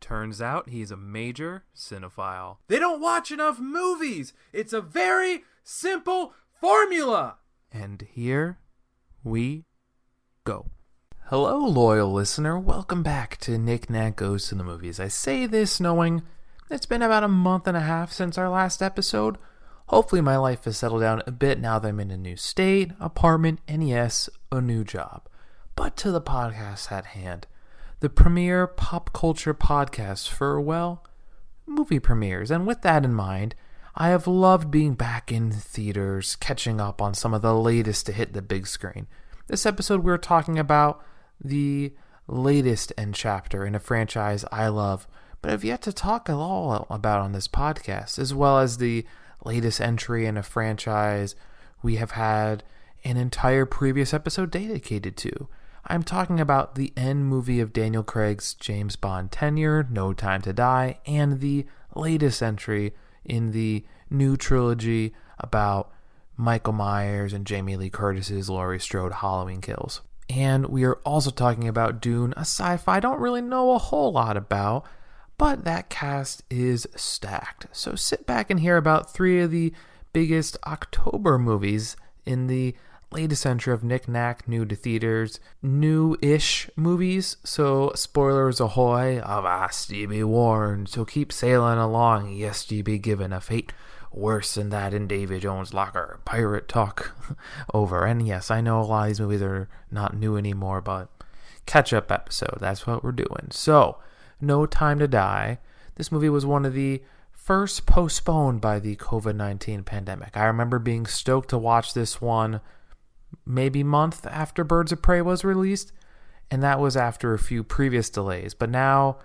Turns out he's a major cinephile. They don't watch enough movies! It's a very simple formula! And here we go. Hello, loyal listener. Welcome back to Nack Goes to the Movies. I say this knowing it's been about a month and a half since our last episode. Hopefully my life has settled down a bit now that I'm in a new state, apartment, and yes, a new job. But to the podcast at hand, the premier pop culture podcast for, well, movie premieres. And with that in mind, I have loved being back in theaters, catching up on some of the latest to hit the big screen. This episode we're talking about the latest end chapter in a franchise I love, but have yet to talk at all about on this podcast, as well as the latest entry in a franchise we have had an entire previous episode dedicated to. I'm talking about the end movie of Daniel Craig's James Bond tenure, No Time to Die, and the latest entry in the new trilogy about Michael Myers and Jamie Lee Curtis's Laurie Strode Halloween Kills. And we are also talking about Dune, a sci-fi I don't really know a whole lot about, but that cast is stacked. So sit back and hear about three of the biggest October movies in the latest entry of Nack new to theaters, new-ish movies. So spoilers ahoy, avast ye be warned. So keep sailing along, yes ye be given a fate worse than that in Davy Jones' locker. Pirate talk over. And yes, I know a lot of these movies are not new anymore, but catch-up episode, that's what we're doing. So, No Time to Die. This movie was one of the first postponed by the COVID-19 pandemic. I remember being stoked to watch this one maybe month after Birds of Prey was released, and that was after a few previous delays. But now,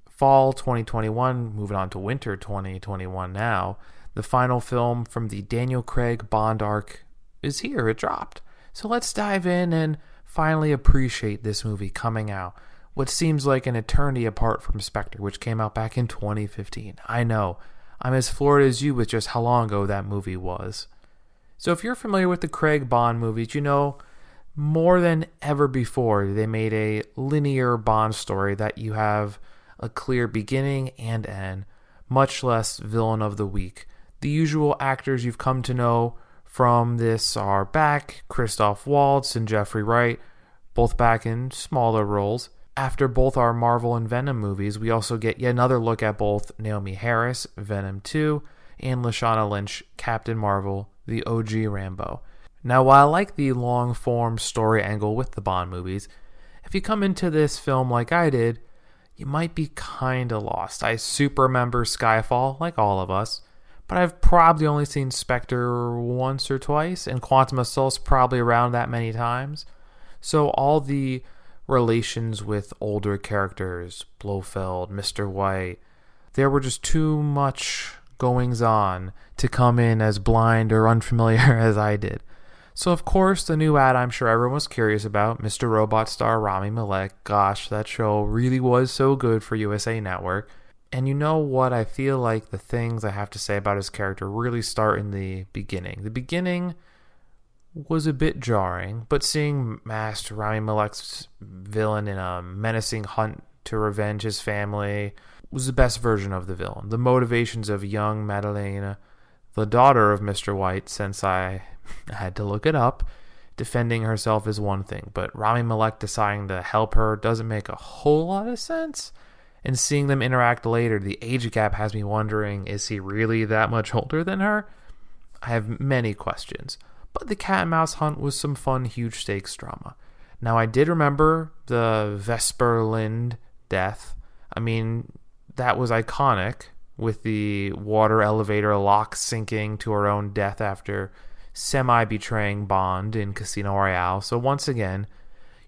fall 2021, moving on to winter 2021 now, the final film from the Daniel Craig Bond arc is here. It dropped. So let's dive in and finally appreciate this movie coming out what seems like an eternity apart from Spectre, which came out back in 2015. I know, I'm as floored as you with just how long ago that movie was. So if you're familiar with the Craig Bond movies, you know more than ever before they made a linear Bond story that you have a clear beginning and end, much less villain of the week. The usual actors you've come to know from this are back, Christoph Waltz and Jeffrey Wright, both back in smaller roles. After both our Marvel and Venom movies, we also get yet another look at both Naomi Harris, Venom 2, and Lashana Lynch, Captain Marvel, the OG Rambo. Now, while I like the long-form story angle with the Bond movies, if you come into this film like I did, you might be kinda lost. I super remember Skyfall, like all of us, but I've probably only seen Spectre once or twice, and Quantum of Solace probably around that many times. So all the relations with older characters, Blofeld, Mr. White, there were just too much goings-on to come in as blind or unfamiliar as I did. So of course, the new ad I'm sure everyone was curious about, Mr. Robot star Rami Malek. Gosh, that show really was so good for USA Network. And you know what? I feel like the things I have to say about his character really start in the beginning. The beginning was a bit jarring, but seeing masked Rami Malek's villain in a menacing hunt to revenge his family was the best version of the villain. The motivations of young Madeleine, the daughter of Mr. White, since I had to look it up, defending herself is one thing, but Rami Malek deciding to help her doesn't make a whole lot of sense. And seeing them interact later, the age gap has me wondering, is he really that much older than her? I have many questions. But the cat and mouse hunt was some fun, huge stakes drama. Now, I did remember the Vesper Lind death. I mean, that was iconic, with the water elevator lock sinking to her own death after semi-betraying Bond in Casino Royale. So once again,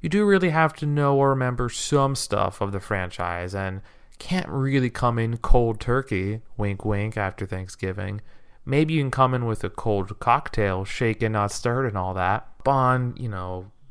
you do really have to know or remember some stuff of the franchise and can't really come in cold turkey, wink wink, after Thanksgiving. Maybe you can come in with a cold cocktail, shaken, not stirred, and all that. Bond,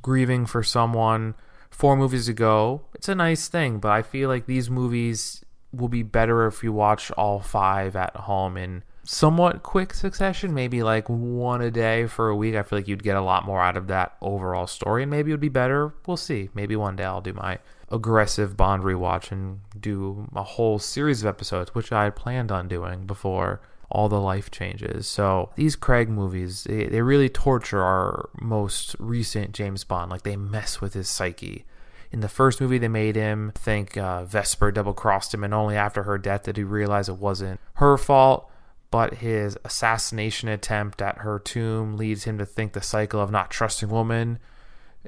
grieving for someone 4 movies ago, it's a nice thing, but I feel like these movies will be better if you watch all 5 at home in somewhat quick succession, maybe like one a day for a week. I feel like you'd get a lot more out of that overall story, and maybe it would be better. We'll see. Maybe one day I'll do my aggressive Bond rewatch and do a whole series of episodes, which I had planned on doing before all the life changes. So these Craig movies, they really torture our most recent James Bond. Like, they mess with his psyche. In the first movie, they made him think Vesper double-crossed him, and only after her death did he realize it wasn't her fault. But his assassination attempt at her tomb leads him to think the cycle of not trusting women.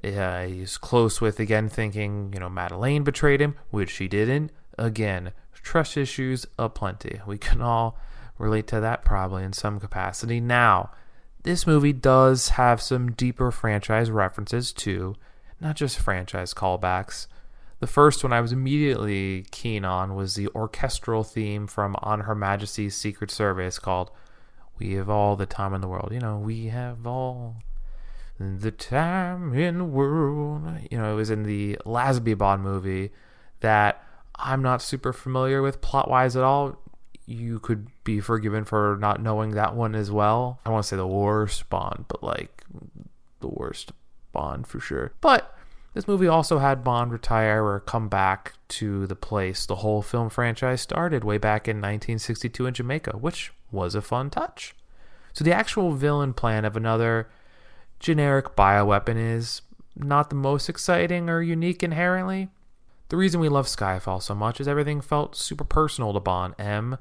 He's close with, again, thinking, Madeleine betrayed him, which she didn't. Again, trust issues aplenty. We can all relate to that probably in some capacity. Now, this movie does have some deeper franchise references too, not just franchise callbacks. The first one I was immediately keen on was the orchestral theme from On Her Majesty's Secret Service called We Have All the Time in the World. We have all the time in the world. It was in the Lasby Bond movie that I'm not super familiar with plot-wise at all. You could be forgiven for not knowing that one as well. I don't want to say the worst Bond, but the worst Bond for sure. But this movie also had Bond retire or come back to the place the whole film franchise started way back in 1962 in Jamaica, which was a fun touch. So the actual villain plan of another generic bioweapon is not the most exciting or unique inherently. The reason we love Skyfall so much is everything felt super personal to Bond. M,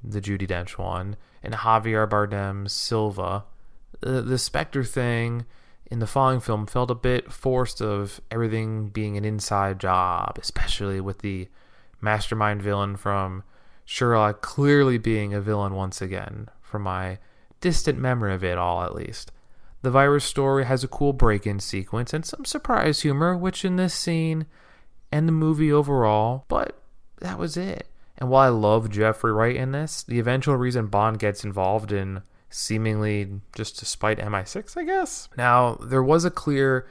the Judi Dench one, and Javier Bardem's Silva. The Spectre thing in the following film felt a bit forced of everything being an inside job, especially with the mastermind villain from Sherlock clearly being a villain once again, from my distant memory of it all at least. The virus story has a cool break-in sequence and some surprise humor, which in this scene and the movie overall, but that was it. And while I love Jeffrey Wright in this, the eventual reason Bond gets involved in seemingly just to spite MI6, I guess. Now, there was a clear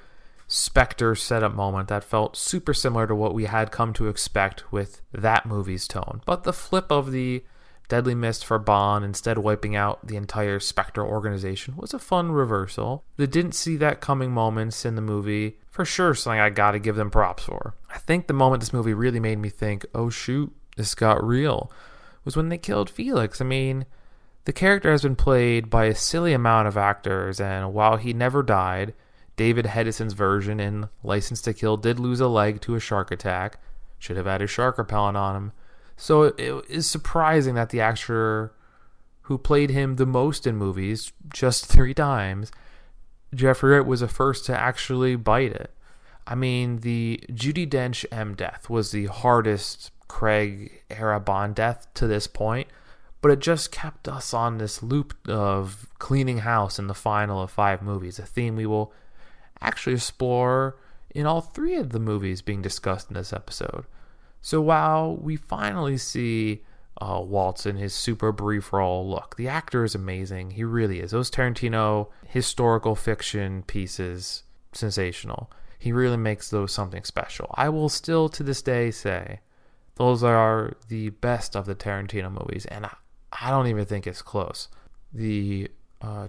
Spectre setup moment that felt super similar to what we had come to expect with that movie's tone. But the flip of the deadly mist for Bond, instead wiping out the entire Spectre organization, was a fun reversal. The didn't see that coming moments in the movie, for sure something I gotta give them props for. I think the moment this movie really made me think, oh shoot, this got real, was when they killed Felix. I mean, the character has been played by a silly amount of actors, and while he never died, David Hedison's version in License to Kill did lose a leg to a shark attack. Should have had a shark repellent on him. So it is surprising that the actor who played him the most in movies, just 3 times, Jeffrey Wright, was the first to actually bite it. I mean, the Judi Dench M death was the hardest Craig-era Bond death to this point, but it just kept us on this loop of cleaning house in the final of 5 movies, a theme we will actually explore in all 3 of the movies being discussed in this episode. So while we finally see Waltz in his super brief role, look, the actor is amazing. He really is. Those Tarantino historical fiction pieces, sensational. He really makes those something special. I will still to this day say those are the best of the Tarantino movies, and I don't even think it's close. The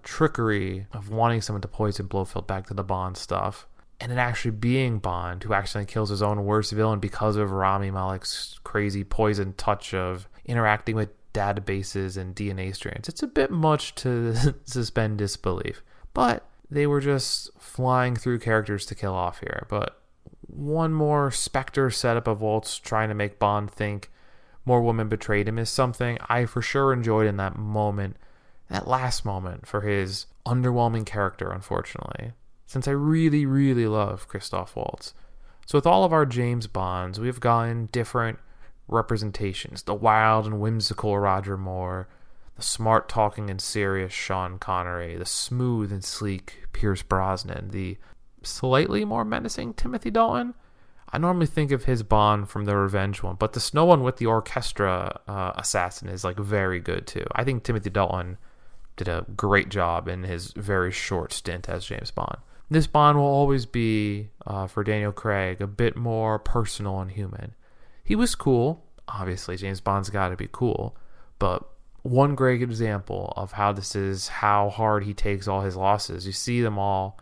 trickery of wanting someone to poison Blofeld back to the Bond stuff, and it actually being Bond who accidentally kills his own worst villain because of Rami Malek's crazy poison touch of interacting with databases and DNA strands. It's a bit much to suspend disbelief, but they were just flying through characters to kill off here. But one more Spectre setup of Waltz trying to make Bond think more women betrayed him is something I for sure enjoyed in that moment, that last moment for his underwhelming character, unfortunately, since I really, really love Christoph Waltz. So with all of our James Bonds, we've gotten different representations. The wild and whimsical Roger Moore, the smart talking and serious Sean Connery, the smooth and sleek Pierce Brosnan, the slightly more menacing Timothy Dalton. I normally think of his Bond from the Revenge one, but the Snow one with the orchestra assassin is very good too. I think Timothy Dalton did a great job in his very short stint as James Bond. This Bond will always be, for Daniel Craig, a bit more personal and human. He was cool. Obviously, James Bond's got to be cool. But one great example of how this is how hard he takes all his losses. You see them all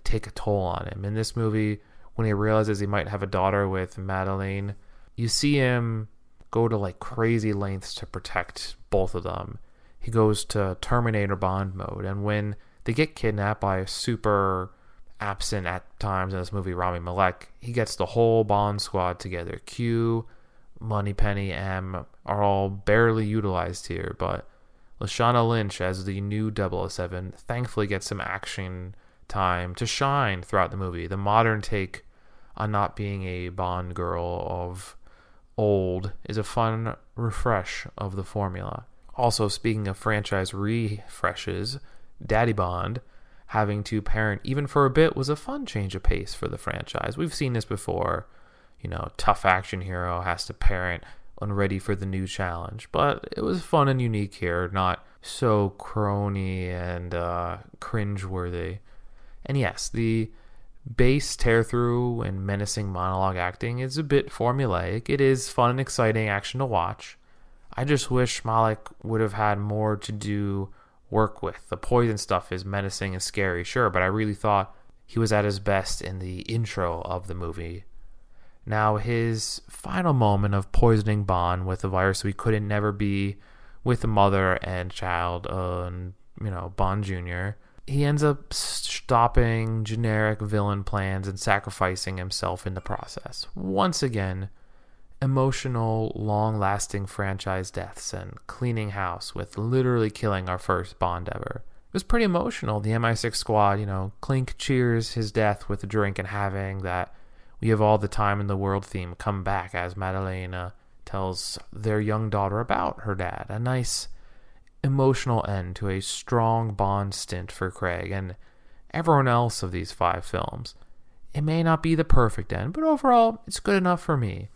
take a toll on him. In this movie, when he realizes he might have a daughter with Madeleine. You see him go to like crazy lengths to protect both of them. He goes to Terminator Bond mode, and when they get kidnapped by a super absent at times in this movie Rami Malek, he gets the whole Bond squad together. Q, Moneypenny, M are all barely utilized here, but Lashana Lynch as the new 007 thankfully gets some action time to shine throughout the movie. The modern take on not being a Bond girl of old is a fun refresh of the formula. Also, speaking of franchise refreshes, Daddy Bond having to parent even for a bit was a fun change of pace for the franchise. We've seen this before. Tough action hero has to parent when ready for the new challenge. But it was fun and unique here, not so crony and cringeworthy. And yes, the base tear-through and menacing monologue acting is a bit formulaic. It is fun and exciting action to watch. I just wish Malek would have had more to do work with. The poison stuff is menacing and scary, sure, but I really thought he was at his best in the intro of the movie. Now, his final moment of poisoning Bond with a virus he couldn't never be with the mother and child, Bond Jr., he ends up stopping generic villain plans and sacrificing himself in the process. Once again, emotional, long-lasting franchise deaths and cleaning house with literally killing our first Bond ever. It was pretty emotional. The MI6 squad, Clink cheers his death with a drink and having that "we have all the time in the world" theme come back as Madeleine tells their young daughter about her dad. A nice emotional end to a strong Bond stint for Craig and everyone else of these 5 films. It may not be the perfect end, but overall, it's good enough for me.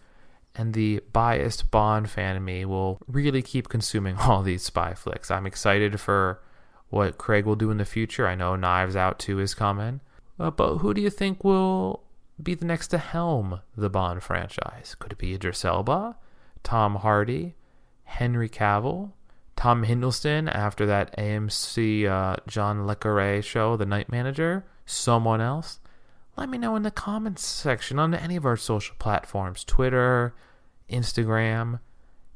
And the biased Bond fan in me will really keep consuming all these spy flicks. I'm excited for what Craig will do in the future. I know Knives Out 2 is coming. But who do you think will be the next to helm the Bond franchise? Could it be Idris Elba, Tom Hardy, Henry Cavill, Tom Hiddleston after that AMC John Le Carré show, The Night Manager? Someone else? Let me know in the comments section on any of our social platforms, Twitter, Instagram,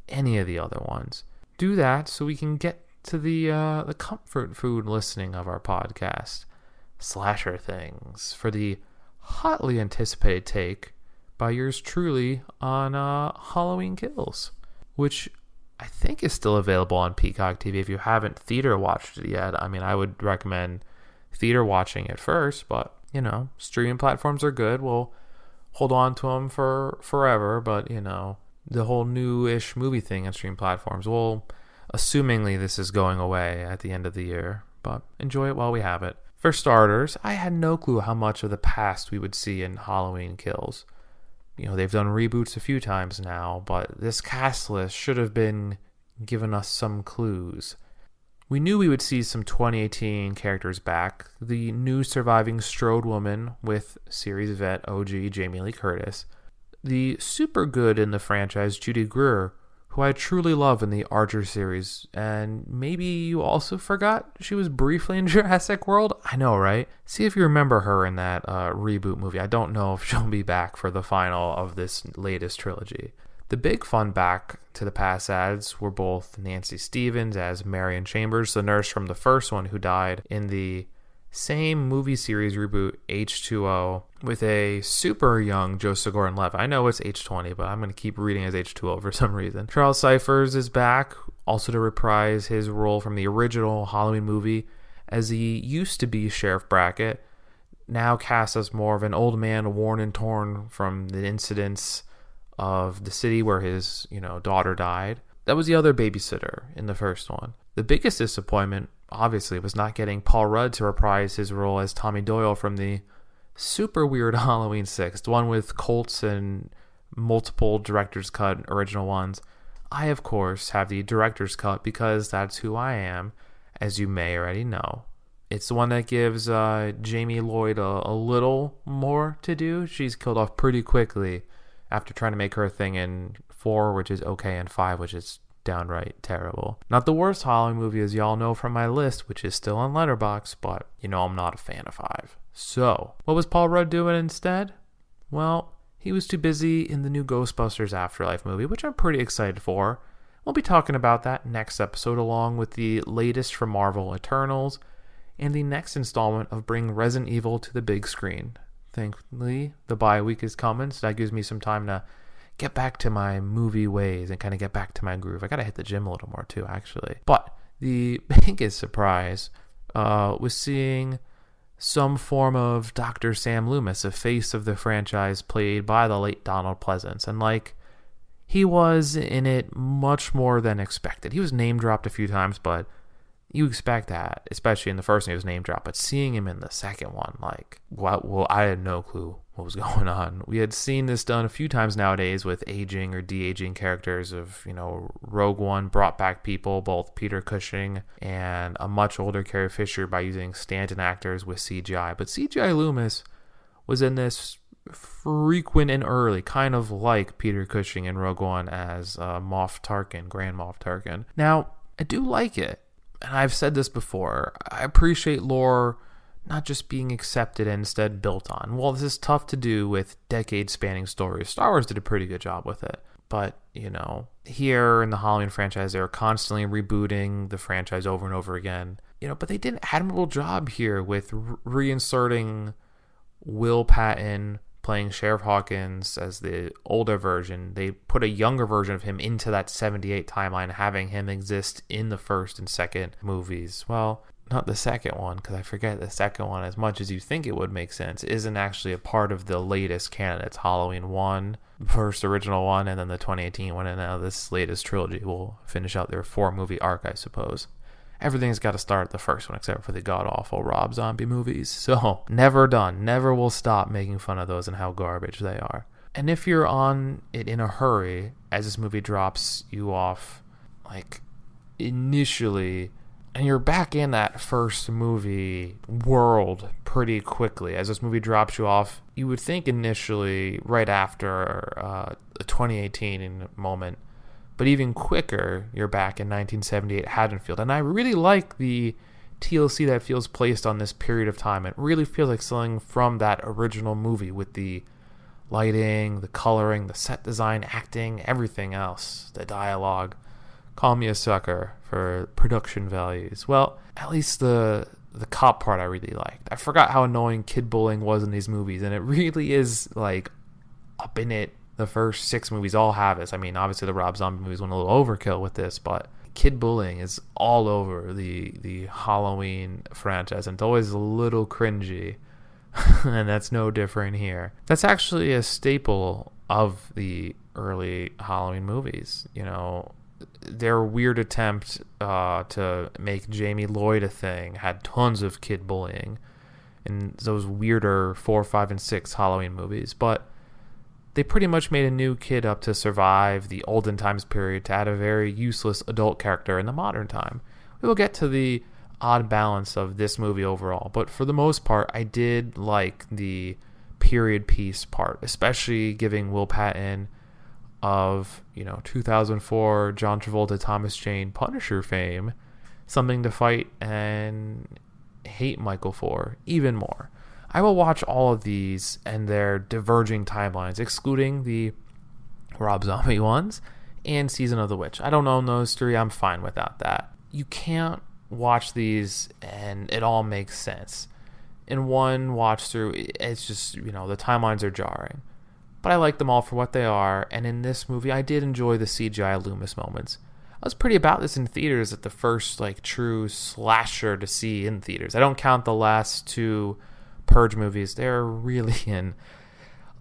any of the other ones. Do that so we can get to the comfort food listening of our podcast, Slasher Things, for the hotly anticipated take by yours truly on Halloween Kills, which I think is still available on Peacock TV. If you haven't theater watched it yet, I would recommend theater watching it first, but streaming platforms are good. We'll hold on to them for forever, but the whole new-ish movie thing on streaming platforms, well, assumingly this is going away at the end of the year, but enjoy it while we have it. For starters, I had no clue how much of the past we would see in Halloween Kills. They've done reboots a few times now, but this cast list should have been giving us some clues. We knew we would see some 2018 characters back. The new surviving Strode woman with series vet OG Jamie Lee Curtis. The super good in the franchise Judy Greer, who I truly love in the Archer series. And maybe you also forgot she was briefly in Jurassic World? I know, right? See if you remember her in that reboot movie. I don't know if she'll be back for the final of this latest trilogy. The big fun back to the past adds were both Nancy Stevens as Marion Chambers, the nurse from the first one who died in the same movie series reboot H2O, with a super young Joe Sigourney-Levitt. I know it's H20, but I'm going to keep reading as H2O for some reason. Charles Cyphers is back, also to reprise his role from the original Halloween movie, as he used to be Sheriff Brackett, now cast as more of an old man worn and torn from the incidents of the city where his, daughter died. That was the other babysitter in the first one. The biggest disappointment, obviously, was not getting Paul Rudd to reprise his role as Tommy Doyle from the super weird Halloween 6, the one with Colts and multiple director's cut original ones. I, of course, have the director's cut because that's who I am, as you may already know. It's the one that gives Jamie Lloyd a little more to do. She's killed off pretty quickly after trying to make her thing in 4, which is okay, and 5, which is downright terrible. Not the worst Halloween movie, as y'all know from my list, which is still on Letterboxd, but I'm not a fan of 5. So, what was Paul Rudd doing instead? Well, he was too busy in the new Ghostbusters Afterlife movie, which I'm pretty excited for. We'll be talking about that next episode, along with the latest from Marvel Eternals and the next installment of Bring Resident Evil to the big screen. Thankfully, the bye week is coming, so that gives me some time to get back to my movie ways and kind of get back to my groove. I gotta hit the gym a little more too, actually. But the biggest surprise was seeing some form of Dr. Sam Loomis, a face of the franchise played by the late Donald Pleasance. And he was in it much more than expected. He was name dropped a few times, but you expect that, especially in the first one he was name dropped. But seeing him in the second one, I had no clue what was going on. We had seen this done a few times nowadays with aging or de-aging characters of, Rogue One brought back people, both Peter Cushing and a much older Carrie Fisher, by using stand-in actors with CGI. But CGI Loomis was in this frequent and early, kind of like Peter Cushing in Rogue One as Moff Tarkin, Grand Moff Tarkin. Now, I do like it, and I've said this before, I appreciate lore not just being accepted and instead built on. Well, this is tough to do with decade-spanning stories. Star Wars did a pretty good job with it. But, here in the Halloween franchise, they were constantly rebooting the franchise over and over again. But they did an admirable job here with reinserting Will Patton playing Sheriff Hawkins as the older version. They put a younger version of him into that 78 timeline, having him exist in the first and second movies. Well, not the second one, because I forget the second one, as much as you think it would make sense, isn't actually a part of the latest canon. It's Halloween 1, first original one, and then the 2018 one, and now this latest trilogy will finish out their 4-movie arc, I suppose. Everything's got to start at the first one, except for the god-awful Rob Zombie movies. So, never done. Never will stop making fun of those and how garbage they are. And if you're on it in a hurry, as this movie drops you off, initially, and you're back in that first movie world pretty quickly. As this movie drops you off, you would think initially, right after the 2018 moment, but even quicker, you're back in 1978 Haddonfield. And I really like the TLC that feels placed on this period of time. It really feels like something from that original movie, with the lighting, the coloring, the set design, acting, everything else, the dialogue. Call me a sucker for production values. Well, at least the cop part I really liked. I forgot how annoying kid bullying was in these movies, and it really is up in it. The first 6 movies all have this. I mean, obviously the Rob Zombie movies went a little overkill with this, but kid bullying is all over the Halloween franchise, and it's always a little cringy, and that's no different here. That's actually a staple of the early Halloween movies. Their weird attempt to make Jamie Lloyd a thing had tons of kid bullying in those weirder 4, 5, and 6 Halloween movies, but they pretty much made a new kid up to survive the olden times period to add a very useless adult character in the modern time. We will get to the odd balance of this movie overall, but for the most part, I did like the period piece part, especially giving Will Patton of 2004 John Travolta, Thomas Jane Punisher fame something to fight and hate Michael for even more. I will watch all of these and their diverging timelines, excluding the Rob Zombie ones and Season of the Witch. I don't own those 3. I'm fine without that. You can't watch these and it all makes sense. In one watch through, it's just, the timelines are jarring. But I like them all for what they are, and in this movie, I did enjoy the CGI Loomis moments. I was pretty about this in theaters at the first, true slasher to see in theaters. I don't count the last 2 Purge movies. They're really in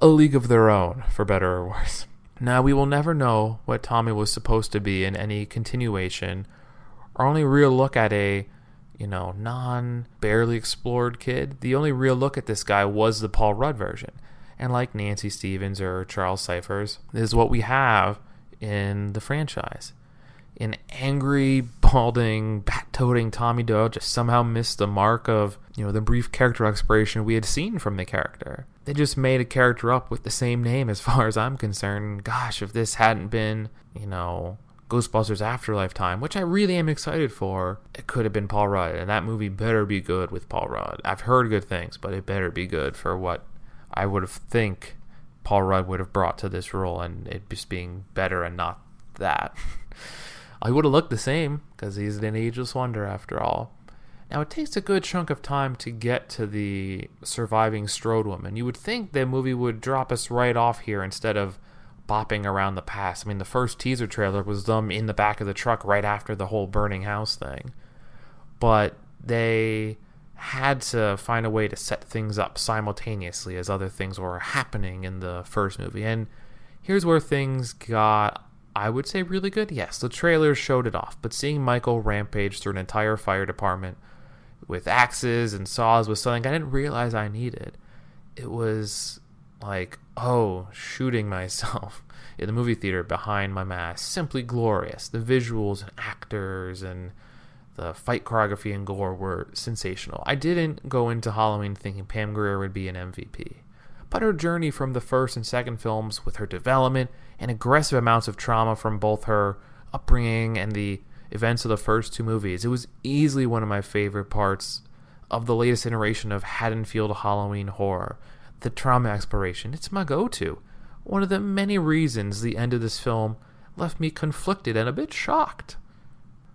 a league of their own, for better or worse. Now, we will never know what Tommy was supposed to be in any continuation, or only real look at a, barely explored kid. The only real look at this guy was the Paul Rudd version. And like Nancy Stevens or Charles Cyphers, this is what we have in the franchise. An angry, balding, bat-toting Tommy Doyle just somehow missed the mark of, the brief character exploration we had seen from the character. They just made a character up with the same name as far as I'm concerned. Gosh, if this hadn't been, Ghostbusters Afterlife time, which I really am excited for, it could have been Paul Rudd. And that movie better be good with Paul Rudd. I've heard good things, but it better be good for what I would have think Paul Rudd would have brought to this role, and it just being better and not that. He would have looked the same, because he's an ageless wonder after all. Now, it takes a good chunk of time to get to the surviving Strode woman. You would think the movie would drop us right off here instead of bopping around the past. I mean, the first teaser trailer was them in the back of the truck right after the whole burning house thing. But they had to find a way to set things up simultaneously as other things were happening in the first movie. And here's where things got, I would say, really good. Yes, the trailers showed it off, but seeing Michael rampage through an entire fire department with axes and saws was something I didn't realize I needed. It was like, shooting myself in the movie theater behind my mask. Simply glorious. The visuals and actors and the fight choreography and gore were sensational. I didn't go into Halloween thinking Pam Grier would be an MVP. But her journey from the first and second films, with her development and aggressive amounts of trauma from both her upbringing and the events of the first two movies, it was easily one of my favorite parts of the latest iteration of Haddonfield Halloween horror. The trauma exploration, it's my go-to. One of the many reasons the end of this film left me conflicted and a bit shocked.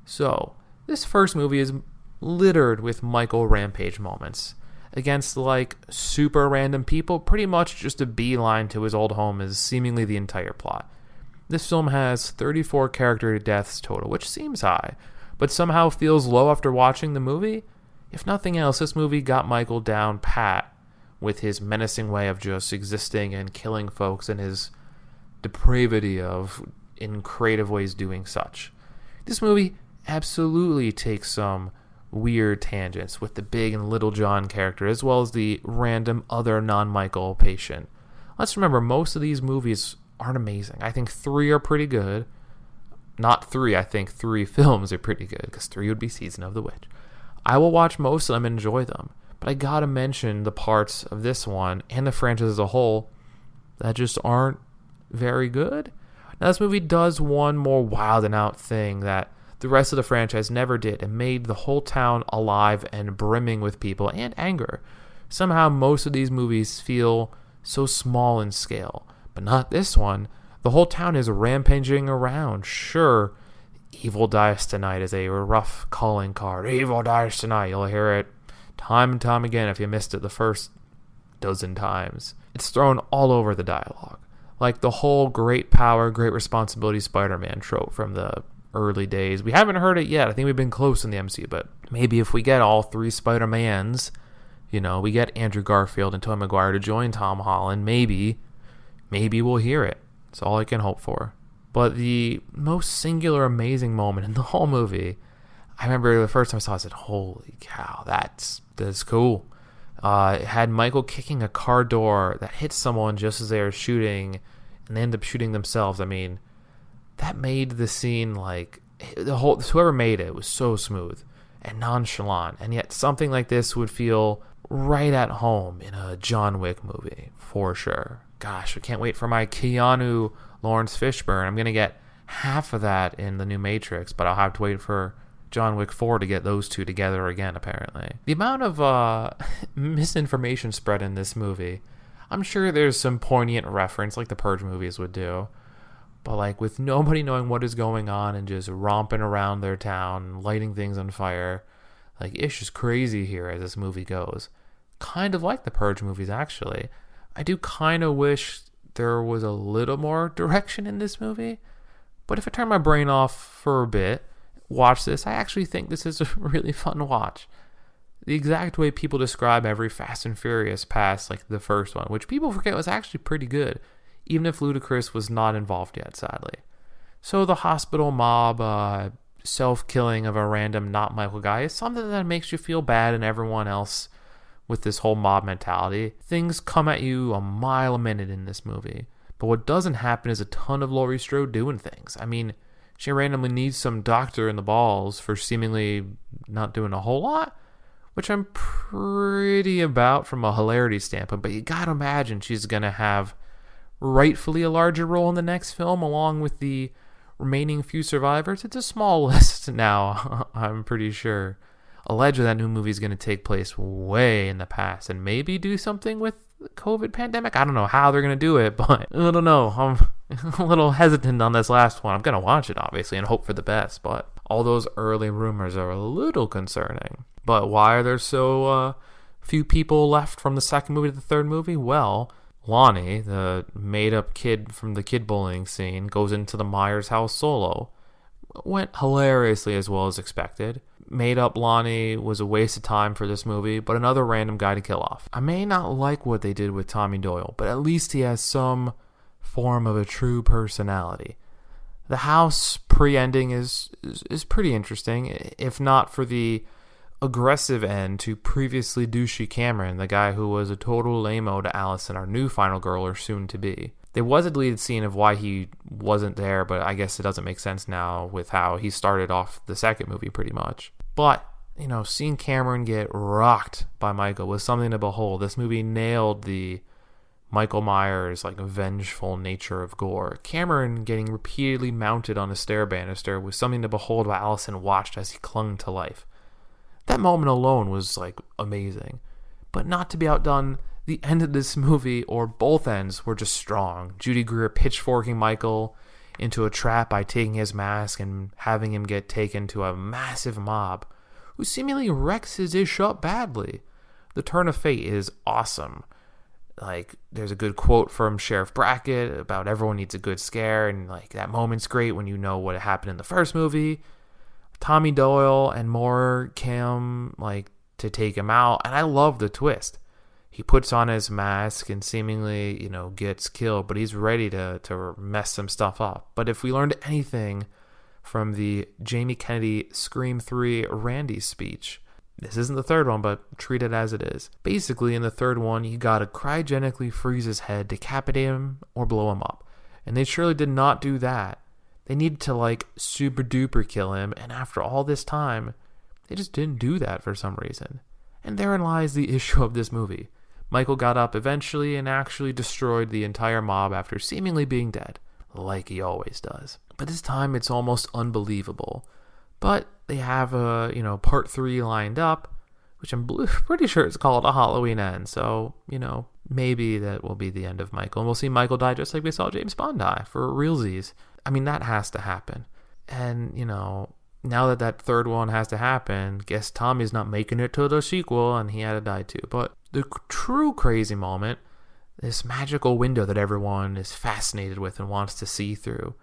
So, this first movie is littered with Michael rampage moments against super random people, pretty much just a beeline to his old home is seemingly the entire plot. This film has 34 character deaths total, which seems high, but somehow feels low after watching the movie. If nothing else, this movie got Michael down pat with his menacing way of just existing and killing folks and his depravity of, in creative ways, doing such. This movie absolutely takes some weird tangents with the Big and Little John character, as well as the random other non-Michael patient. Let's remember, most of these movies aren't amazing. I think 3 are pretty good. Not 3, I think 3 films are pretty good, because 3 would be Season of the Witch. I will watch most of them and enjoy them, but I gotta mention the parts of this one and the franchise as a whole that just aren't very good. Now, this movie does one more wild and out thing that the rest of the franchise never did, and made the whole town alive and brimming with people and anger. Somehow, most of these movies feel so small in scale, but not this one. The whole town is rampaging around. Sure, Evil Dies Tonight is a rough calling card. Evil Dies Tonight. You'll hear it time and time again if you missed it the first dozen times. It's thrown all over the dialogue. Like the whole great power, great responsibility Spider-Man trope from the early days. We haven't heard it yet. I think we've been close in the MCU, but maybe if we get all 3 Spider-Mans, we get Andrew Garfield and Tobey Maguire to join Tom Holland, maybe we'll hear it. That's all I can hope for. But the most singular, amazing moment in the whole movie, I remember the first time I saw it, I said, holy cow, that's cool. It had Michael kicking a car door that hits someone just as they are shooting, and they end up shooting themselves. I mean, that made the scene whoever made it was so smooth and nonchalant, and yet something like this would feel right at home in a John Wick movie, for sure. Gosh, I can't wait for my Keanu Lawrence Fishburne. I'm going to get half of that in the new Matrix, but I'll have to wait for John Wick 4 to get those two together again, apparently. The amount of misinformation spread in this movie, I'm sure there's some poignant reference like the Purge movies would do, but with nobody knowing what is going on and just romping around their town, lighting things on fire, it's just crazy here as this movie goes. Kind of like the Purge movies, actually. I do kind of wish there was a little more direction in this movie, but if I turn my brain off for a bit, watch this, I actually think this is a really fun watch. The exact way people describe every Fast and Furious past the first one, which people forget was actually pretty good, even if Ludacris was not involved yet, sadly. So the hospital mob self-killing of a random not Michael guy is something that makes you feel bad, and everyone else with this whole mob mentality. Things come at you a mile a minute in this movie, but what doesn't happen is a ton of Laurie Strode doing things. I mean, she randomly needs some doctor in the balls for seemingly not doing a whole lot, which I'm pretty about from a hilarity standpoint, but you gotta imagine she's gonna have rightfully a larger role in the next film along with the remaining few survivors. It's a small list now, I'm pretty sure. Allegedly that new movie is going to take place way in the past and maybe do something with the COVID pandemic. I don't know how they're going to do it, but I don't know. I'm a little hesitant on this last one. I'm going to watch it, obviously, and hope for the best, but all those early rumors are a little concerning. But why are there so few people left from the second movie to the third movie? Well, Lonnie, the made-up kid from the kid bullying scene, goes into the Myers house solo. Went hilariously as well as expected. Made-up Lonnie was a waste of time for this movie, but another random guy to kill off. I may not like what they did with Tommy Doyle, but at least he has some form of a true personality. The house pre-ending is pretty interesting, if not for the aggressive end to previously douchey Cameron, the guy who was a total lame-o to Allison, our new final girl or soon-to-be. There was a deleted scene of why he wasn't there, but I guess it doesn't make sense now with how he started off the second movie pretty much. But, seeing Cameron get rocked by Michael was something to behold. This movie nailed the Michael Myers, vengeful nature of gore. Cameron getting repeatedly mounted on a stair banister was something to behold while Allison watched as he clung to life. That moment alone was, amazing. But not to be outdone, the end of this movie, or both ends, were just strong. Judy Greer pitchforking Michael into a trap by taking his mask and having him get taken to a massive mob who seemingly wrecks his ish up badly. The turn of fate is awesome. There's a good quote from Sheriff Brackett about everyone needs a good scare, and that moment's great when you know what happened in the first movie. Tommy Doyle and more Cam to take him out, and I love the twist. He puts on his mask and seemingly, gets killed, but he's ready to mess some stuff up. But if we learned anything from the Jamie Kennedy Scream 3 Randy speech, this isn't the third one, but treat it as it is. Basically, in the third one, you gotta cryogenically freeze his head, decapitate him, or blow him up. And they surely did not do that. They needed to, super duper kill him, and after all this time, they just didn't do that for some reason. And therein lies the issue of this movie. Michael got up eventually and actually destroyed the entire mob after seemingly being dead, like he always does. But this time, it's almost unbelievable. But they have part 3 lined up, which I'm pretty sure it's called A Halloween End. So, maybe that will be the end of Michael. And we'll see Michael die just like we saw James Bond die for realsies. I mean, that has to happen. And, now that third one has to happen, guess Tommy's not making it to the sequel, and he had to die too. But the true crazy moment, this magical window that everyone is fascinated with and wants to see through,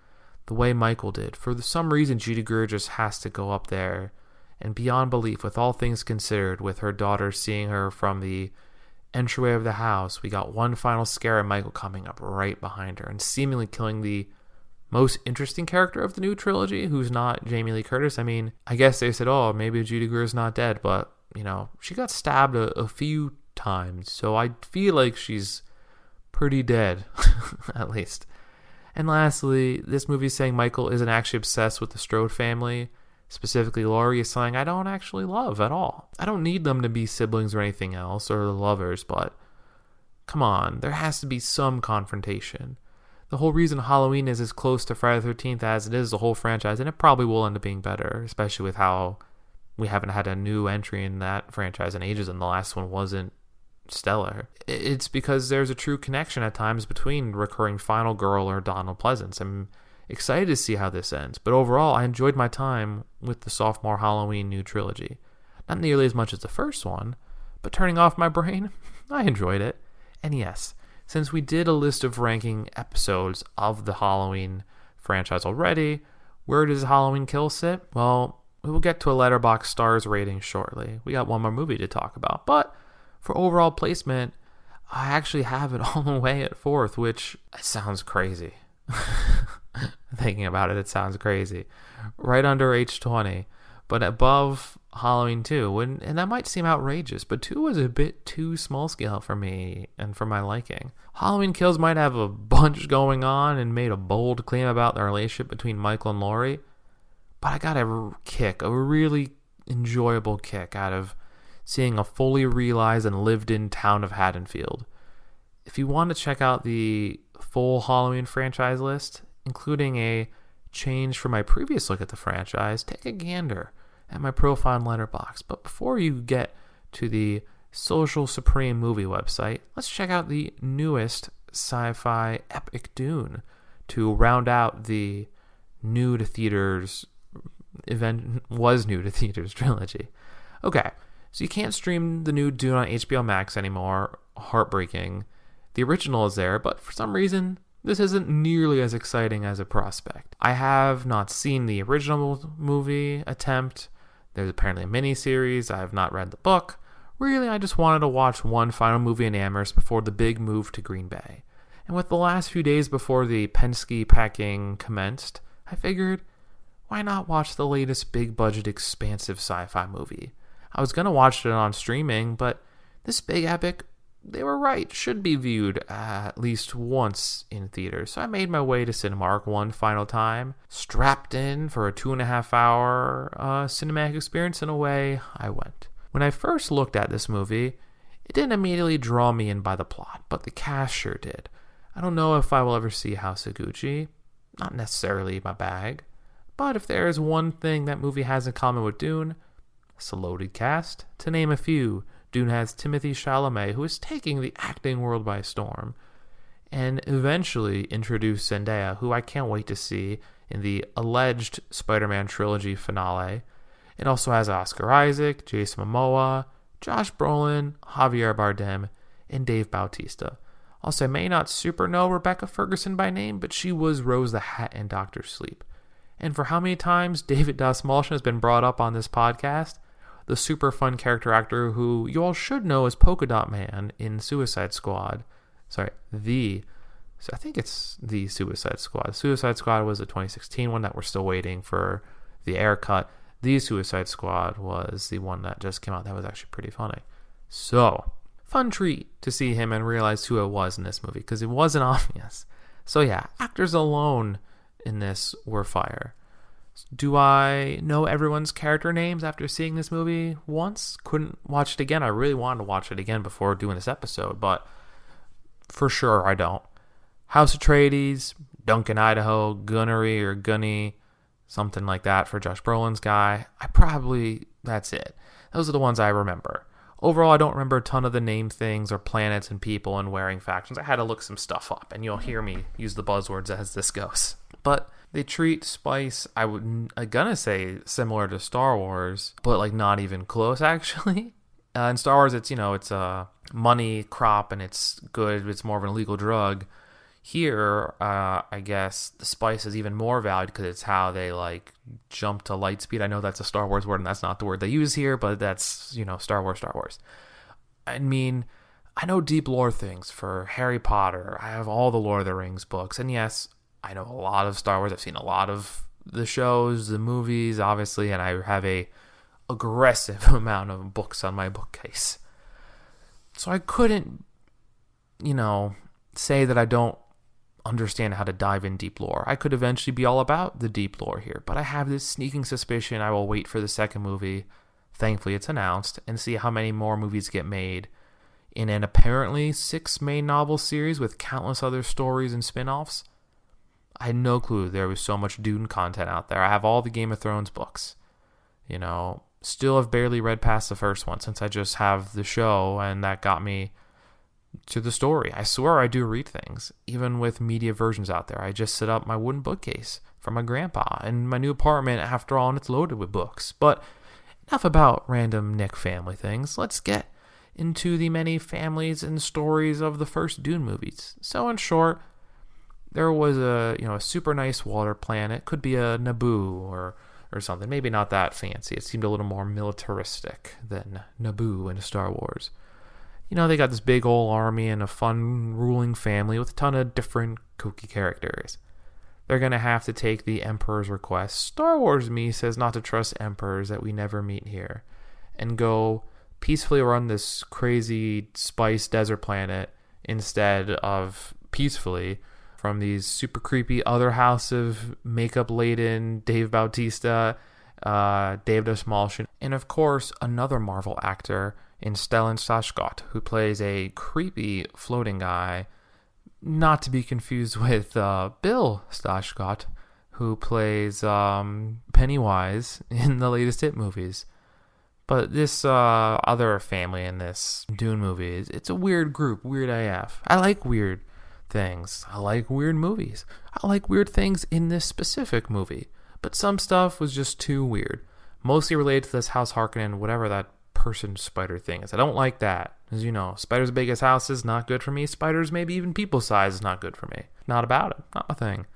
the way Michael did. For some reason, Judy Greer just has to go up there, and beyond belief, with all things considered, with her daughter seeing her from the entryway of the house, we got one final scare of Michael coming up right behind her and seemingly killing the most interesting character of the new trilogy, who's not Jamie Lee Curtis. I mean, I guess they said, maybe Judy Greer's not dead, but, she got stabbed a few times, so I feel like she's pretty dead, at least. And lastly, this movie's saying Michael isn't actually obsessed with the Strode family. Specifically, Laurie is something I don't actually love at all. I don't need them to be siblings or anything else, or lovers, but come on, there has to be some confrontation. The whole reason Halloween is as close to Friday the 13th as it is the whole franchise, and it probably will end up being better, especially with how we haven't had a new entry in that franchise in ages, and the last one wasn't stellar. It's because there's a true connection at times between recurring Final Girl or Donald Pleasance. I'm excited to see how this ends, but overall, I enjoyed my time with the sophomore Halloween new trilogy. Not nearly as much as the first one, but turning off my brain, I enjoyed it. And yes, since we did a list of ranking episodes of the Halloween franchise already, where does Halloween Kills sit? Well, we will get to a Letterboxd stars rating shortly. We got one more movie to talk about, but for overall placement, I actually have it all the way at 4th, which sounds crazy. Thinking about it, it sounds crazy. Right under H20, but above Halloween 2, and that might seem outrageous, but 2 was a bit too small scale for me and for my liking. Halloween Kills might have a bunch going on and made a bold claim about the relationship between Michael and Laurie, but I got a really enjoyable kick out of seeing a fully realized and lived-in town of Haddonfield. If you want to check out the full Halloween franchise list, including a change from my previous look at the franchise, take a gander at my profile on Letterboxd. But before you get to the social supreme movie website, let's check out the newest sci-fi epic Dune to round out the new to theaters trilogy. Okay, so you can't stream the new Dune on HBO Max anymore. Heartbreaking. The original is there, but for some reason, this isn't nearly as exciting as a prospect. I have not seen the original movie attempt. There's apparently a mini-series. I have not read the book. Really, I just wanted to watch one final movie in Amherst before the big move to Green Bay. And with the last few days before the Penske packing commenced, I figured, why not watch the latest big-budget, expansive sci-fi movie? I was going to watch it on streaming, but this big epic, they were right, should be viewed at least once in theaters. So I made my way to Cinemark one final time, strapped in for a 2.5-hour cinematic experience, and away I went. When I first looked at this movie, it didn't immediately draw me in by the plot, but the cast sure did. I don't know if I will ever see House of Gucci, not necessarily my bag, but if there is one thing that movie has in common with Dune, it's a loaded cast. To name a few, Dune has Timothée Chalamet, who is taking the acting world by storm, and eventually introduced Zendaya, who I can't wait to see in the alleged Spider-Man trilogy finale. It also has Oscar Isaac, Jason Momoa, Josh Brolin, Javier Bardem, and Dave Bautista. Also, I may not super know Rebecca Ferguson by name, but she was Rose the Hat in Doctor Sleep. And for how many times David Dastmalchian has been brought up on this podcast, the super fun character actor who you all should know as Polka Dot Man in Suicide Squad. I think it's the Suicide Squad. Suicide Squad was a 2016 one that we're still waiting for the air cut. The Suicide Squad was the one that just came out that was actually pretty funny. So, fun treat to see him and realize who it was in this movie, because it wasn't obvious. So yeah, actors alone in this were fire. Do I know everyone's character names after seeing this movie once? Couldn't watch it again. I really wanted to watch it again before doing this episode, but for sure I don't. House Atreides, Duncan Idaho, Gunnery or Gunny, something like that for Josh Brolin's guy. That's it. Those are the ones I remember. Overall, I don't remember a ton of the name things or planets and people and wearing factions. I had to look some stuff up, and you'll hear me use the buzzwords as this goes. But they treat spice, I'm gonna say similar to Star Wars, but like not even close actually. In Star Wars, it's a money crop and it's good. It's more of an illegal drug. Here, I guess the spice is even more valued because it's how they like jump to light speed. I know that's a Star Wars word and that's not the word they use here, but that's, Star Wars. I mean, I know deep lore things for Harry Potter. I have all the Lord of the Rings books. And yes, I know a lot of Star Wars. I've seen a lot of the shows, the movies, obviously, and I have a aggressive amount of books on my bookcase. So I couldn't, say that I don't understand how to dive in deep lore. I could eventually be all about the deep lore here, but I have this sneaking suspicion I will wait for the second movie. Thankfully, it's announced, and see how many more movies get made in an apparently 6 main novel series with countless other stories and spin-offs. I had no clue there was so much Dune content out there. I have all the Game of Thrones books. Still have barely read past the first one since I just have the show, and that got me to the story. I swear I do read things, even with media versions out there. I just set up my wooden bookcase from my grandpa in my new apartment after all, and it's loaded with books. But enough about random Nick family things. Let's get into the many families and stories of the first Dune movies. So in short, there was a super nice water planet. Could be a Naboo or something. Maybe not that fancy. It seemed a little more militaristic than Naboo in Star Wars. They got this big old army and a fun ruling family with a ton of different kooky characters. They're going to have to take the Emperor's request. Star Wars me says not to trust emperors that we never meet here, and go peacefully run this crazy spice desert planet instead of peacefully from these super creepy other House of makeup-laden Dave Bautista, Dave Dastmalchian, and of course another Marvel actor in Stellan Skarsgård, who plays a creepy floating guy, not to be confused with Bill Skarsgård, who plays Pennywise in the latest It movies. But this other family in this Dune movie, it's a weird group, weird AF. I like weird things. I like weird movies. I like weird things in this specific movie. But some stuff was just too weird. Mostly related to this House Harkonnen, whatever that person spider thing is. I don't like that. As you know, spiders big as houses, not good for me. Spiders maybe even people size is not good for me. Not about it. Not a thing.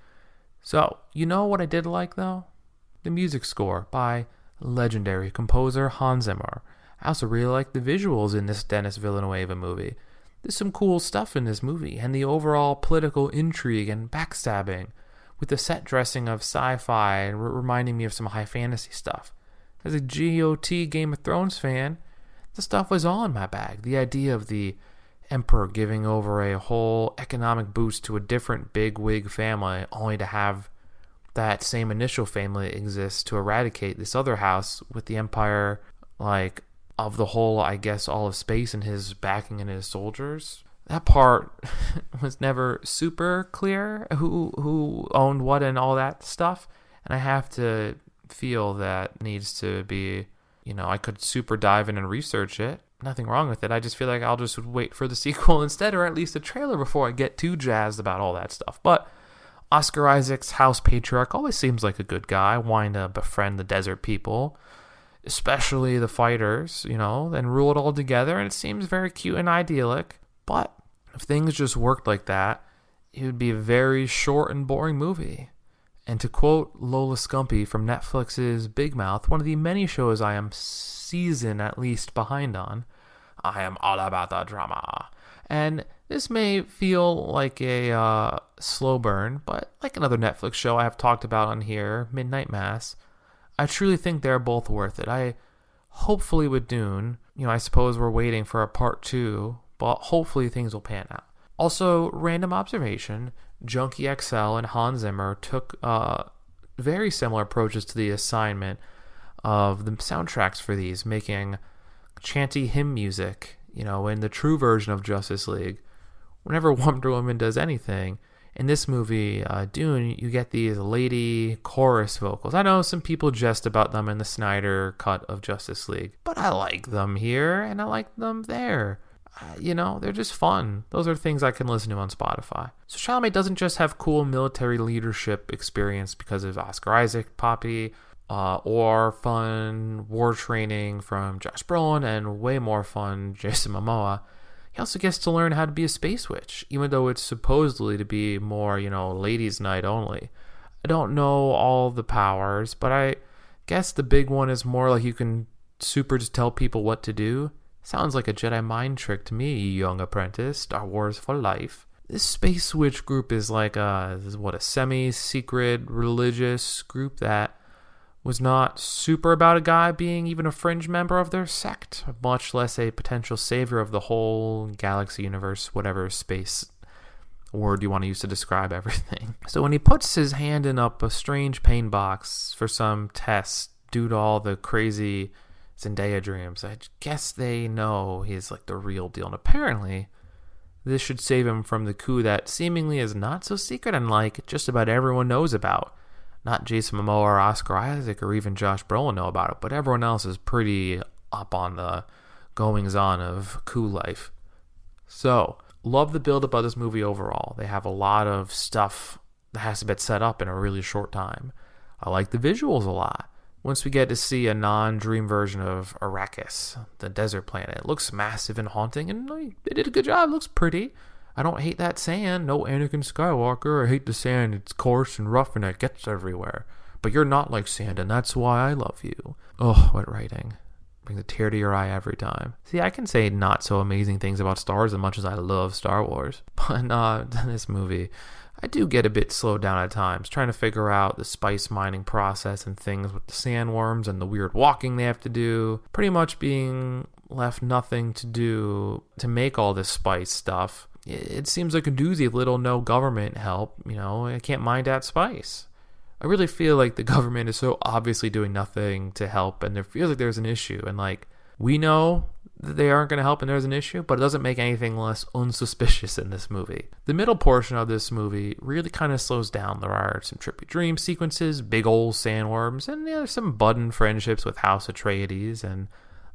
So, you know what I did like though? The music score by legendary composer Hans Zimmer. I also really like the visuals in this Denis Villeneuve movie. There's some cool stuff in this movie, and the overall political intrigue and backstabbing, with the set dressing of sci-fi and reminding me of some high fantasy stuff. As a GOT Game of Thrones fan, the stuff was all in my bag. The idea of the Emperor giving over a whole economic boost to a different big-wig family, only to have that same initial family exist to eradicate this other house with the Empire, like, of the whole, I guess, all of space and his backing and his soldiers. That part was never super clear, who owned what and all that stuff. And I have to feel that needs to be, I could super dive in and research it. Nothing wrong with it. I just feel like I'll just wait for the sequel instead, or at least a trailer before I get too jazzed about all that stuff. But Oscar Isaac's House Patriarch always seems like a good guy, wanting to befriend the desert people, especially the fighters, then rule it all together, and it seems very cute and idyllic. But if things just worked like that, it would be a very short and boring movie. And to quote Lola Scumpy from Netflix's Big Mouth, one of the many shows I am season at least behind on, I am all about the drama. And this may feel like a slow burn, but like another Netflix show I have talked about on here, Midnight Mass, I truly think they're both worth it. Hopefully with Dune, I suppose we're waiting for a part 2, but hopefully things will pan out. Also, random observation, Junkie XL and Hans Zimmer took very similar approaches to the assignment of the soundtracks for these, making chanty hymn music, in the true version of Justice League. Whenever Wonder Woman does anything, in this movie, Dune, you get these lady chorus vocals. I know some people jest about them in the Snyder cut of Justice League, but I like them here, and I like them there. They're just fun. Those are things I can listen to on Spotify. So Chalamet doesn't just have cool military leadership experience because of Oscar Isaac, Poppy, or fun war training from Josh Brolin, and way more fun Jason Momoa. He also gets to learn how to be a space witch, even though it's supposedly to be more, ladies' night only. I don't know all the powers, but I guess the big one is more like you can super just tell people what to do. Sounds like a Jedi mind trick to me, young apprentice. Star Wars for life. This space witch group is like a semi-secret religious group that was not super about a guy being even a fringe member of their sect, much less a potential savior of the whole galaxy, universe, whatever space word you want to use to describe everything. So when he puts his hand in up a strange pain box for some test due to all the crazy Zendaya dreams, I guess they know he's like the real deal. And apparently, this should save him from the coup that seemingly is not so secret and like just about everyone knows about. Not Jason Momoa or Oscar Isaac or even Josh Brolin know about it, but everyone else is pretty up on the goings-on of coup life. So, love the build-up of this movie overall. They have a lot of stuff that has to be set up in a really short time. I like the visuals a lot. Once we get to see a non-dream version of Arrakis, the desert planet, it looks massive and haunting, and they did a good job. It looks pretty. I don't hate that sand. No Anakin Skywalker. I hate the sand. It's coarse and rough and it gets everywhere. But you're not like sand, and that's why I love you. Oh, what writing. Brings a tear to your eye every time. See, I can say not so amazing things about Star Wars as much as I love Star Wars. But in this movie, I do get a bit slowed down at times, trying to figure out the spice mining process and things with the sandworms and the weird walking they have to do. Pretty much being left nothing to do to make all this spice stuff. It seems like a doozy, little no government help. I can't mine that spice. I really feel like the government is so obviously doing nothing to help, and there feels like there's an issue. And we know that they aren't going to help and there's an issue, but it doesn't make anything less unsuspicious in this movie. The middle portion of this movie really kind of slows down. There are some trippy dream sequences, big old sandworms, and there's some budding friendships with House Atreides, and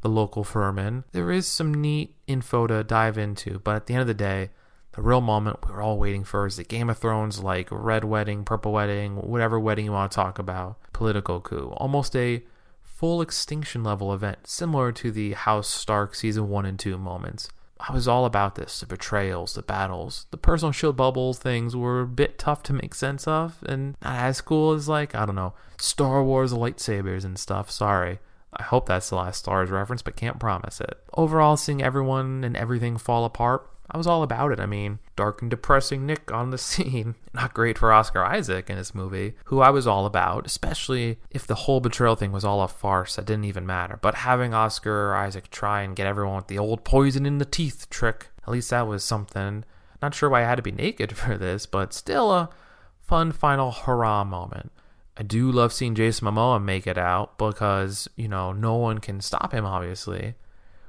the local Furman. There is some neat info to dive into, but at the end of the day, the real moment we were all waiting for is the Game of Thrones, like red wedding, purple wedding, whatever wedding you want to talk about, political coup. Almost a full extinction level event, similar to the House Stark season 1 and 2 moments. I was all about this, the betrayals, the battles. The personal shield bubbles things were a bit tough to make sense of, and not as cool as, like, I don't know, Star Wars lightsabers and stuff. Sorry. I hope that's the last Star Wars reference, but can't promise it. Overall, seeing everyone and everything fall apart, I was all about it. I mean, dark and depressing Nick on the scene. Not great for Oscar Isaac in this movie, who I was all about, especially if the whole betrayal thing was all a farce that didn't even matter. But having Oscar Isaac try and get everyone with the old poison in the teeth trick, at least that was something. Not sure why I had to be naked for this, but still a fun final hurrah moment. I do love seeing Jason Momoa make it out because, no one can stop him, obviously.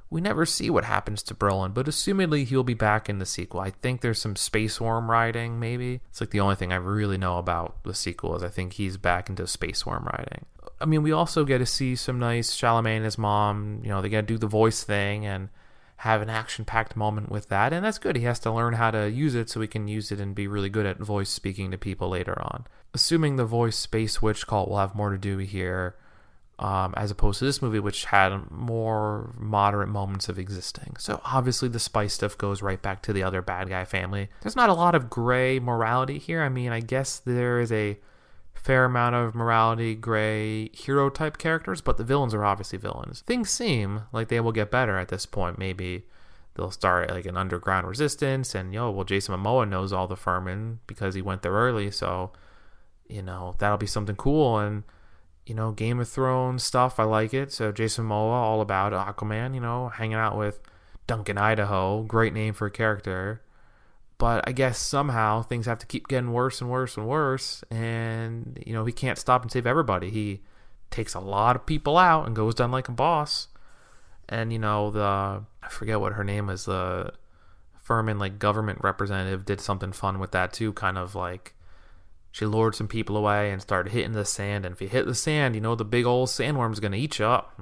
We never see what happens to Brolin, but assumedly he'll be back in the sequel. I think there's some space worm riding, maybe. It's like the only thing I really know about the sequel is I think he's back into space worm riding. I mean, we also get to see some nice Chalamet and his mom. They got to do the voice thing and have an action-packed moment with that, and that's good. He has to learn how to use it so he can use it and be really good at voice speaking to people later on. Assuming the voice space witch cult will have more to do here, as opposed to this movie, which had more moderate moments of existing. So obviously the spice stuff goes right back to the other bad guy family. There's not a lot of gray morality here. I mean, I guess there is a fair amount of morality, gray hero type characters, but the villains are obviously villains. Things seem like they will get better at this point. Maybe they'll start like an underground resistance, and Jason Momoa knows all the Furman because he went there early, so that'll be something cool. And Game of Thrones stuff, I like it. So Jason Momoa, all about Aquaman, hanging out with Duncan Idaho, great name for a character. But I guess somehow things have to keep getting worse and worse and worse. And, he can't stop and save everybody. He takes a lot of people out and goes down like a boss. And, I forget what her name is, the Furman, government representative did something fun with that too. Kind of like, she lured some people away and started hitting the sand. And if you hit the sand, the big old sandworm's going to eat you up.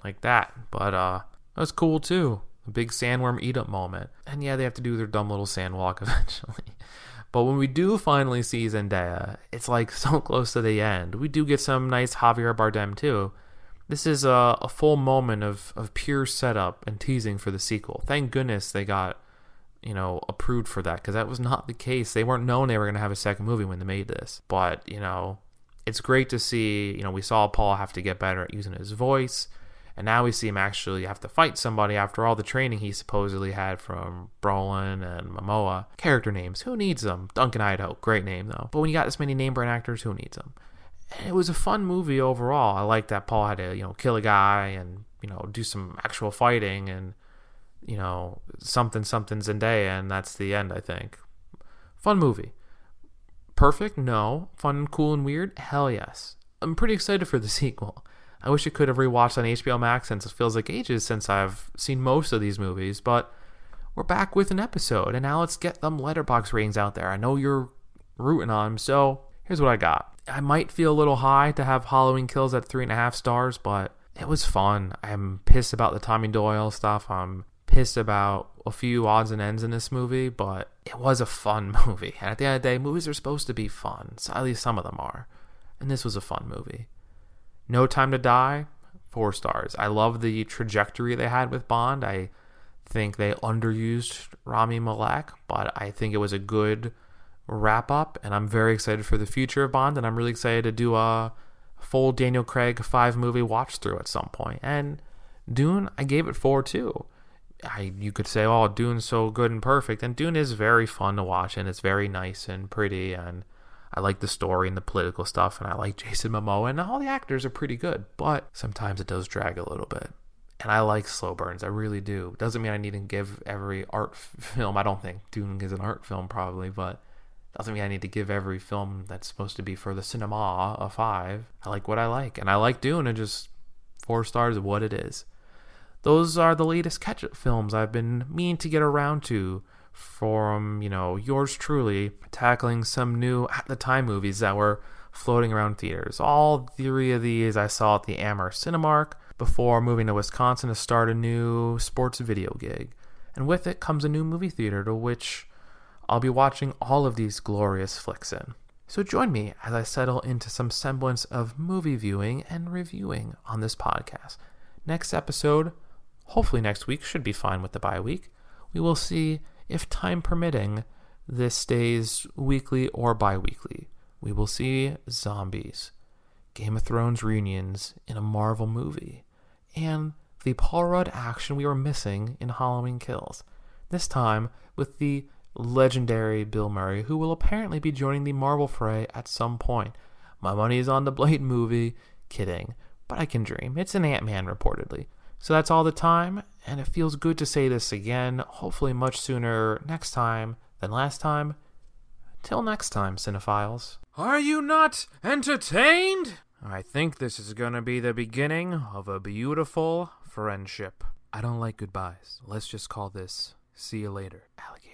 Like that. But that was cool too. A big sandworm eat-up moment. And yeah, they have to do their dumb little sand walk eventually. But when we do finally see Zendaya, it's so close to the end. We do get some nice Javier Bardem too. This is a full moment of pure setup and teasing for the sequel. Thank goodness they got approved for that, because that was not the case. They weren't known they were going to have a second movie when they made this. But, it's great to see, we saw Paul have to get better at using his voice, and now we see him actually have to fight somebody after all the training he supposedly had from Brolin and Momoa. Character names, who needs them? Duncan Idaho, great name though. But when you got this many name brand actors, who needs them? And it was a fun movie overall. I like that Paul had to, kill a guy and, do some actual fighting and, something Zendaya, and that's the end, I think. Fun movie. Perfect? No. Fun, cool, and weird? Hell yes. I'm pretty excited for the sequel. I wish I could have rewatched on HBO Max, since it feels like ages since I've seen most of these movies, but we're back with an episode, and now let's get them Letterboxd ratings out there. I know you're rooting on them, so here's what I got. I might feel a little high to have Halloween Kills at 3.5 stars, but it was fun. I'm pissed about the Tommy Doyle stuff. I'm pissed about a few odds and ends in this movie, but it was a fun movie. And at the end of the day, movies are supposed to be fun. So at least some of them are. And this was a fun movie. No Time to Die, 4 stars. I love the trajectory they had with Bond. I think they underused Rami Malek, but I think it was a good wrap up, and I'm very excited for the future of Bond, and I'm really excited to do a full Daniel Craig 5-movie watch through at some point. And Dune, I gave it 4 too. You could say, oh, Dune's so good and perfect, and Dune is very fun to watch, and it's very nice and pretty, and I like the story and the political stuff, and I like Jason Momoa, and all the actors are pretty good, but sometimes it does drag a little bit. And I like slow burns, I really do. Doesn't mean I need to give every art film, I don't think Dune is an art film probably, but doesn't mean I need to give every film that's supposed to be for the cinema a 5. I like what I like, and I like Dune, and just 4 stars of what it is. Those are the latest Catchup films I've been meaning to get around to, from, yours truly, tackling some new at-the-time movies that were floating around theaters. All 3 of these I saw at the Amherst Cinemark before moving to Wisconsin to start a new sports video gig. And with it comes a new movie theater to which I'll be watching all of these glorious flicks in. So join me as I settle into some semblance of movie viewing and reviewing on this podcast. Next episode, hopefully next week, should be fine with the bye week. We will see if time permitting, this stays weekly or bi-weekly. We will see zombies, Game of Thrones reunions in a Marvel movie, and the Paul Rudd action we were missing in Halloween Kills. This time with the legendary Bill Murray, who will apparently be joining the Marvel fray at some point. My money is on the Blade movie. Kidding. But I can dream. It's an Ant-Man, reportedly. So that's all the time, and it feels good to say this again, hopefully much sooner next time than last time. Till next time, cinephiles. Are you not entertained? I think this is going to be the beginning of a beautiful friendship. I don't like goodbyes. Let's just call this see you later, alligator.